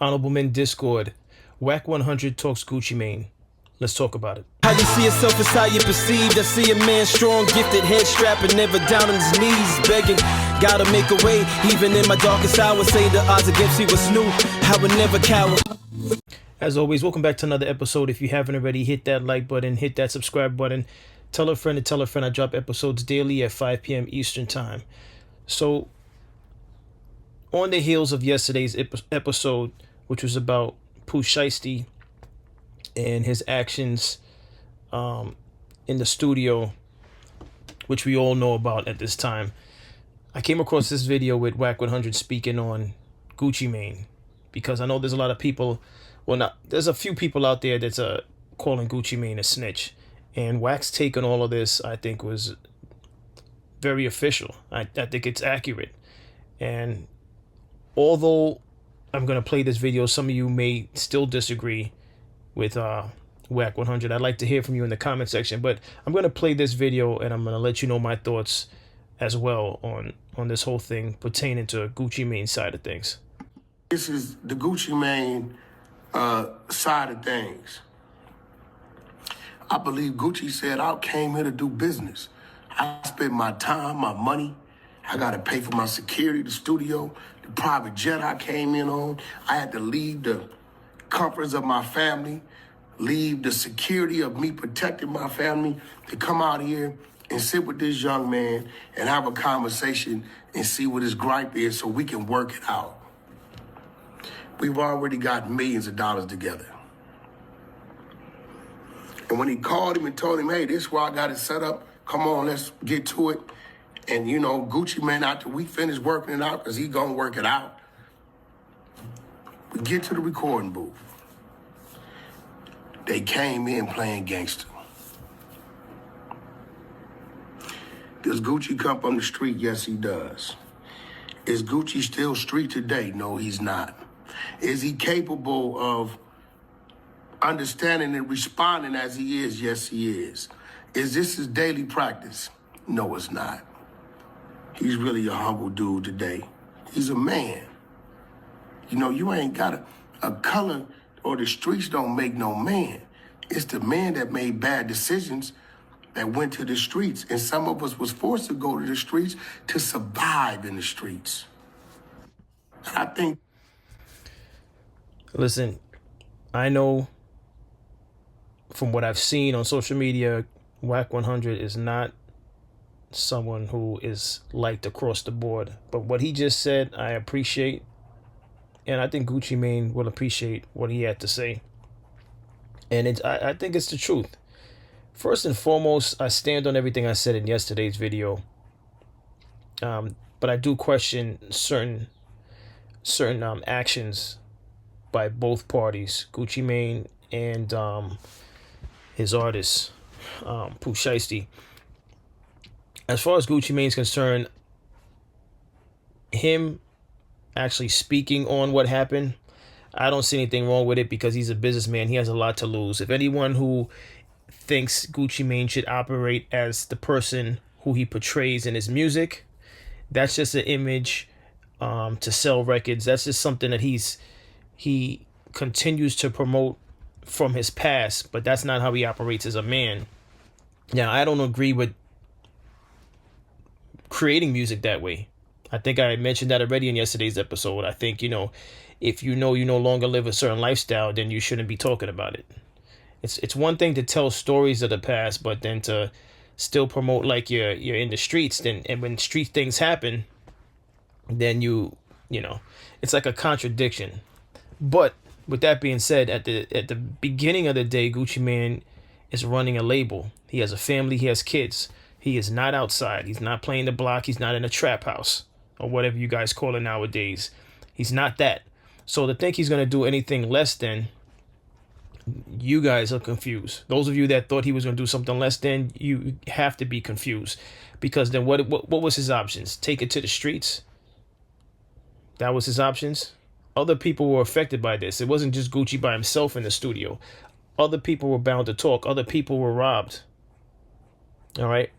Honorable Men Discord. Wack 100 talks Gucci Mane. Let's talk about it. How you see yourself is how you perceived. I see a man strong, gifted, head strapping, never down on his knees, begging. Gotta make a way, even in my darkest hour. Say the odds against me was new. I would never cower. As always, welcome back to another episode. If you haven't already, hit that like button, hit that subscribe button. Tell a friend to tell a friend. I drop episodes daily at 5 p.m. Eastern Time. So, on the heels of yesterday's episode, which was about Pooh Shiesty and his actions in the studio, which we all know about at this time, I came across this video with Wack 100 speaking on Gucci Mane, because I know there's a lot of people, there's a few people out there that's calling Gucci Mane a snitch, and Wack's take on all of this, I think, was very official. I think it's accurate, and although I'm going to play this video, some of you may still disagree with Wack 100. I'd like to hear from you in the comment section, but I'm going to play this video and I'm going to let you know my thoughts as well on this whole thing pertaining to Gucci Mane side of things. This is the Gucci Mane side of things. I believe Gucci said, I came here to do business. I spent my time, my money. I got to pay for my security, the studio, the private jet I came in on. I had to leave the comforts of my family, leave the security of me protecting my family to come out here and sit with this young man and have a conversation and see what his gripe is so we can work it out. We've already got millions of dollars together. And when he called him and told him, hey, this is where I got it set up, come on, let's get to it. And, you know, Gucci Mane, after we finish working it out, because he going to work it out, we get to the recording booth. They came in playing gangster. Does Gucci come from the street? Yes, he does. Is Gucci still street today? No, he's not. Is he capable of understanding and responding as he is? Yes, he is. Is this his daily practice? No, it's not. He's really a humble dude today. He's a man. You know, you ain't got a color, or the streets don't make no man. It's the man that made bad decisions that went to the streets. And some of us was forced to go to the streets to survive in the streets. I think... Listen, I know from what I've seen on social media, Wack 100 is not someone who is liked across the board. But what he just said, I appreciate. And I think Gucci Mane will appreciate what he had to say. And I think it's the truth. First and foremost, I stand on everything I said in yesterday's video. But I do question certain actions by both parties, Gucci Mane and his artist, Pooh Shiesty. As far as Gucci Mane is concerned, him actually speaking on what happened, I don't see anything wrong with it, because he's a businessman. He has a lot to lose. If anyone who thinks Gucci Mane should operate as the person who he portrays in his music, that's just an image to sell records. That's just something that he continues to promote from his past, but that's not how he operates as a man. Now, I don't agree with creating music that way. I think I mentioned that already in yesterday's episode. I think, if you know you no longer live a certain lifestyle, then you shouldn't be talking about it. It's one thing to tell stories of the past, but then to still promote like you're in the streets, and when street things happen, then you know, it's like a contradiction. But with that being said, at the beginning of the day, Gucci Mane is running a label. He has a family, he has kids. He is not outside. He's not playing the block. He's not in a trap house or whatever you guys call it nowadays. He's not that. So to think he's going to do anything less than, you guys are confused. Those of you that thought he was going to do something less than, you have to be confused. Because then what was his options? Take it to the streets? That was his options? Other people were affected by this. It wasn't just Gucci by himself in the studio. Other people were bound to talk. Other people were robbed. All right?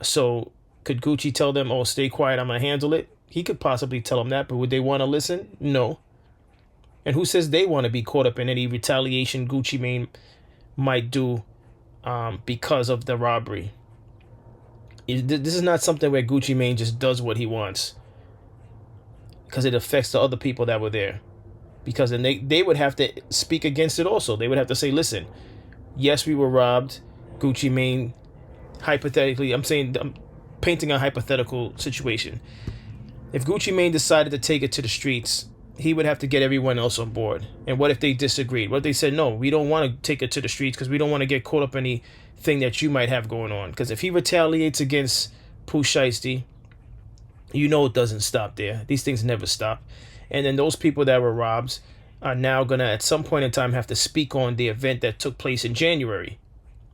So could Gucci tell them, oh, stay quiet, I'm going to handle it? He could possibly tell them that, but would they want to listen? No. And who says they want to be caught up in any retaliation Gucci Mane might do because of the robbery? This is not something where Gucci Mane just does what he wants, because it affects the other people that were there. Because then they would have to speak against it also. They would have to say, listen, yes, we were robbed. Gucci Mane, hypothetically, I'm painting a hypothetical situation. If Gucci Mane decided to take it to the streets, he would have to get everyone else on board. And what if they disagreed? What if they said, no, we don't want to take it to the streets because we don't want to get caught up in anything that you might have going on? Because if he retaliates against Pooh Shiesty, you know it doesn't stop there. These things never stop. And then those people that were robbed are now going to, at some point in time, have to speak on the event that took place in January.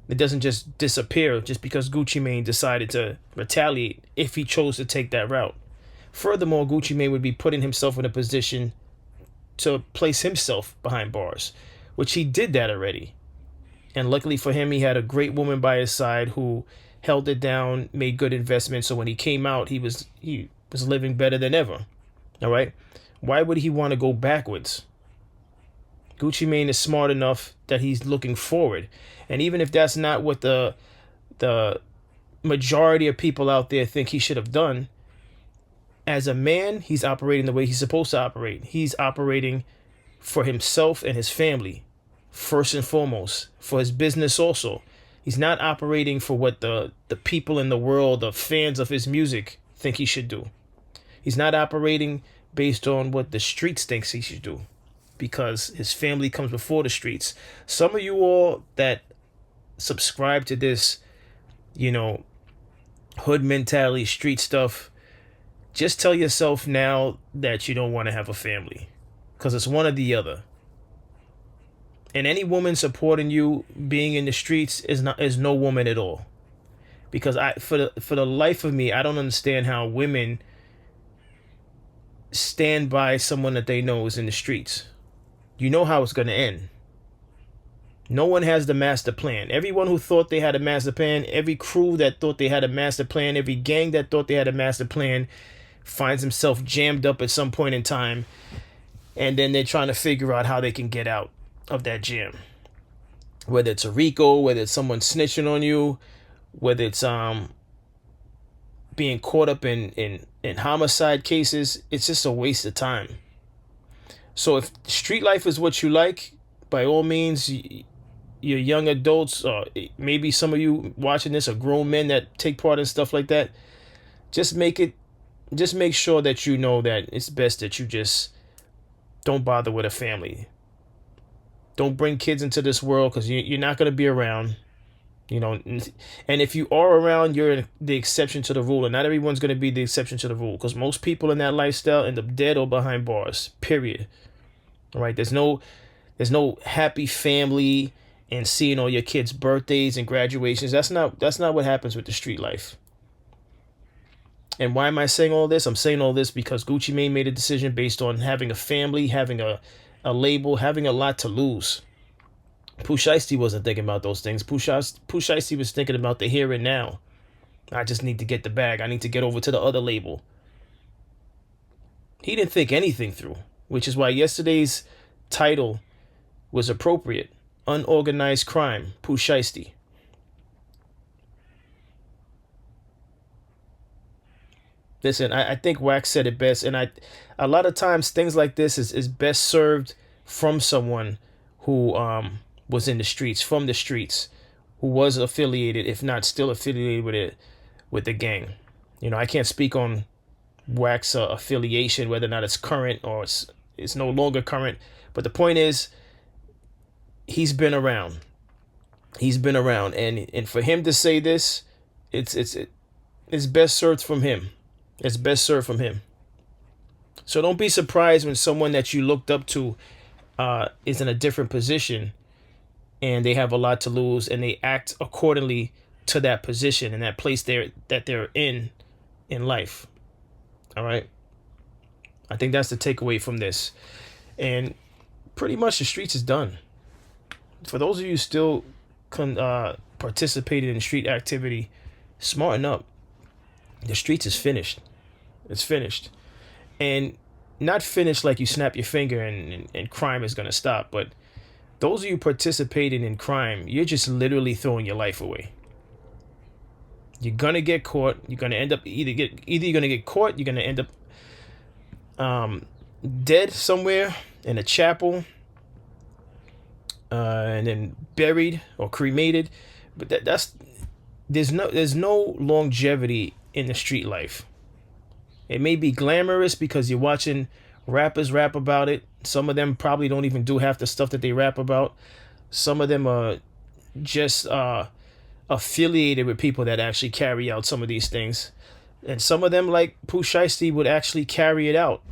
It doesn't just disappear just because Gucci Mane decided to retaliate if he chose to take that route. Furthermore, Gucci Mane would be putting himself in a position to place himself behind bars, which he did that already. And luckily for him, he had a great woman by his side who held it down, made good investments. So when he came out, he was living better than ever. All right. Why would he want to go backwards? Gucci Mane is smart enough that he's looking forward. And even if that's not what the majority of people out there think he should have done, as a man, he's operating the way he's supposed to operate. He's operating for himself and his family, first and foremost, for his business also. He's not operating for what the people in the world, the fans of his music, think he should do. He's not operating based on what the streets thinks he should do, because his family comes before the streets. Some of you all that subscribe to this, hood mentality, street stuff, just tell yourself now that you don't want to have a family, because it's one or the other. And any woman supporting you being in the streets is no woman at all. Because for the life of me, I don't understand how women stand by someone that they know is in the streets. You know how it's going to end. No one has the master plan. Everyone who thought they had a master plan, every crew that thought they had a master plan, every gang that thought they had a master plan finds himself jammed up at some point in time, and then they're trying to figure out how they can get out of that jam. Whether it's a RICO, whether it's someone snitching on you, whether it's being caught up in homicide cases, it's just a waste of time. So if street life is what you like, by all means, you're young adults, or maybe some of you watching this are grown men that take part in stuff like that, just make sure that you know that it's best that you just don't bother with a family. Don't bring kids into this world, because you're not going to be around. And if you are around, you're the exception to the rule, and not everyone's going to be the exception to the rule, because most people in that lifestyle end up dead or behind bars, period. All right, there's no happy family and seeing all your kids' birthdays and graduations. That's not what happens with the street life. And why am I saying all this? I'm saying all this because Gucci Mane made a decision based on having a family, having a label, having a lot to lose. Pooh Shiesty wasn't thinking about those things. Pooh Shiesty was thinking about the here and now. I just need to get the bag. I need to get over to the other label. He didn't think anything through, which is why yesterday's title was appropriate. Unorganized crime, Pooh Shiesty. Listen, I think Wack said it best, and a lot of times things like this is best served from someone who was in the streets, from the streets, who was affiliated, if not still affiliated with the gang. I can't speak on Wack's affiliation, whether or not it's current or it's no longer current, but the point is, he's been around. He's been around, and for him to say this, it's best served from him. It's best served from him. So don't be surprised when someone that you looked up to is in a different position and they have a lot to lose and they act accordingly to that position and that place that they're in life. All right. I think that's the takeaway from this. And pretty much the streets is done. For those of you still participated in street activity, smarten up. The streets is finished. It's finished. And not finished like you snap your finger and crime is going to stop, but those of you participating in crime, you're just literally throwing your life away. You're going to get caught. You're going to end up either you're going to get caught, you're going to end up dead somewhere in a chapel, and then buried or cremated. But there's no longevity in the street life. It may be glamorous because you're watching rappers rap about it. Some of them probably don't even do half the stuff that they rap about. Some of them are just affiliated with people that actually carry out some of these things. And some of them, like Pooh Shiesty, would actually carry it out.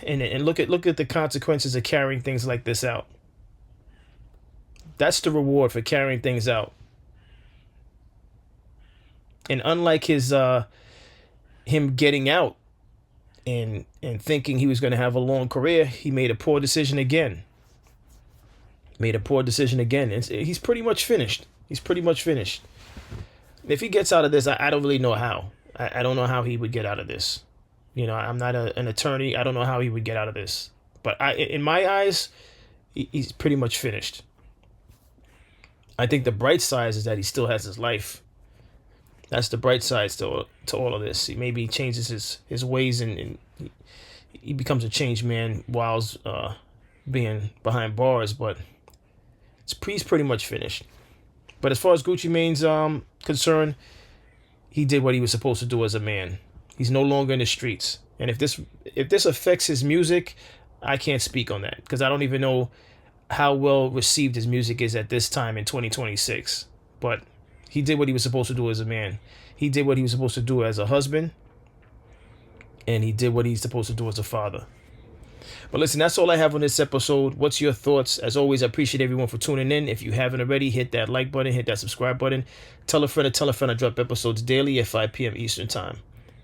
And look at the consequences of carrying things like this out. That's the reward for carrying things out. And unlike him getting out and thinking he was going to have a long career, he made a poor decision again. And he's pretty much finished. If he gets out of this, I don't really know how. I don't know how he would get out of this. You know, I'm not an attorney. I don't know how he would get out of this. But in my eyes, he's pretty much finished. I think the bright side is that he still has his life. That's the bright side to all of this. He maybe changes his ways and he becomes a changed man whilst being behind bars. But he's pretty much finished. But as far as Gucci Mane's concerned, he did what he was supposed to do as a man. He's no longer in the streets. And if this affects his music, I can't speak on that because I don't even know how well received his music is at this time in 2026. But he did what he was supposed to do as a man. He did what he was supposed to do as a husband. And he did what he's supposed to do as a father. But listen, that's all I have on this episode. What's your thoughts? As always, I appreciate everyone for tuning in. If you haven't already, hit that like button, hit that subscribe button. Tell a friend to tell a friend I drop episodes daily at 5 p.m. Eastern Time.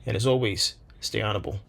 And as always, stay honorable.